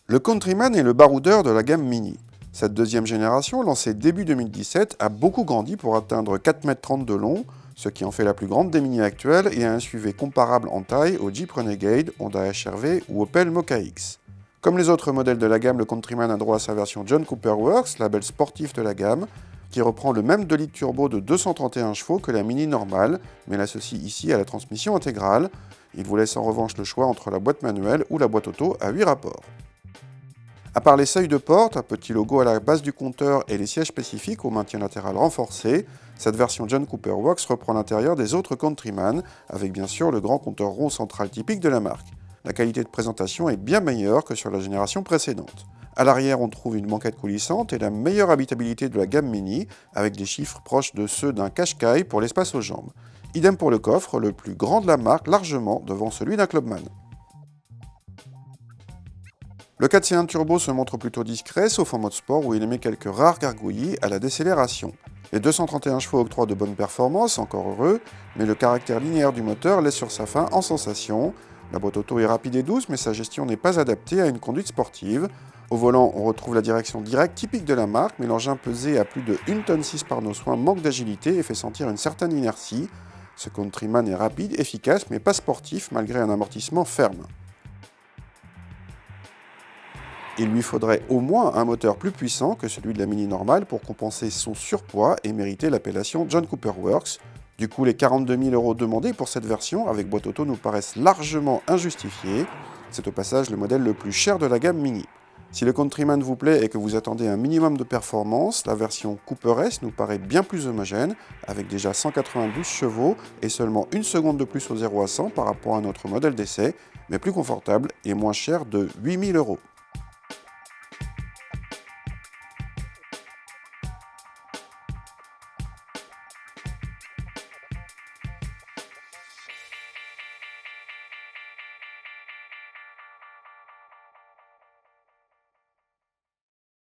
Le Countryman est le baroudeur de la gamme Mini. Cette deuxième génération, lancée début 2017, a beaucoup grandi pour atteindre 4,30 m de long, ce qui en fait la plus grande des Mini actuelles et a un SUV comparable en taille au Jeep Renegade, Honda HR-V ou Opel Mokka-X. Comme les autres modèles de la gamme, le Countryman a droit à sa version John Cooper Works, label sportif de la gamme, qui reprend le même 2 litres turbo de 231 chevaux que la Mini normale, mais l'associe ici à la transmission intégrale. Il vous laisse en revanche le choix entre la boîte manuelle ou la boîte auto à 8 rapports. À part les seuils de porte, un petit logo à la base du compteur et les sièges spécifiques au maintien latéral renforcé, cette version John Cooper Works reprend l'intérieur des autres Countryman, avec bien sûr le grand compteur rond central typique de la marque. La qualité de présentation est bien meilleure que sur la génération précédente. À l'arrière, on trouve une banquette coulissante et la meilleure habitabilité de la gamme Mini, avec des chiffres proches de ceux d'un Qashqai pour l'espace aux jambes. Idem pour le coffre, le plus grand de la marque, largement devant celui d'un Clubman. Le 4C1 Turbo se montre plutôt discret, sauf en mode sport où il émet quelques rares gargouillis à la décélération. Les 231 chevaux octroient de bonnes performances, encore heureux, mais le caractère linéaire du moteur laisse sur sa fin en sensation. La boîte auto est rapide et douce, mais sa gestion n'est pas adaptée à une conduite sportive. Au volant, on retrouve la direction directe typique de la marque, mais l'engin pesé à plus de 1,6 tonne par nos soins manque d'agilité et fait sentir une certaine inertie. Ce Countryman est rapide, efficace, mais pas sportif malgré un amortissement ferme. Il lui faudrait au moins un moteur plus puissant que celui de la Mini normale pour compenser son surpoids et mériter l'appellation John Cooper Works. Du coup, les 42 000 € demandés pour cette version avec boîte auto nous paraissent largement injustifiés. C'est au passage le modèle le plus cher de la gamme Mini. Si le Countryman vous plaît et que vous attendez un minimum de performance, la version Cooper S nous paraît bien plus homogène, avec déjà 192 chevaux et seulement 1 seconde de plus au 0 à 100 par rapport à notre modèle d'essai, mais plus confortable et moins cher de 8 000 €.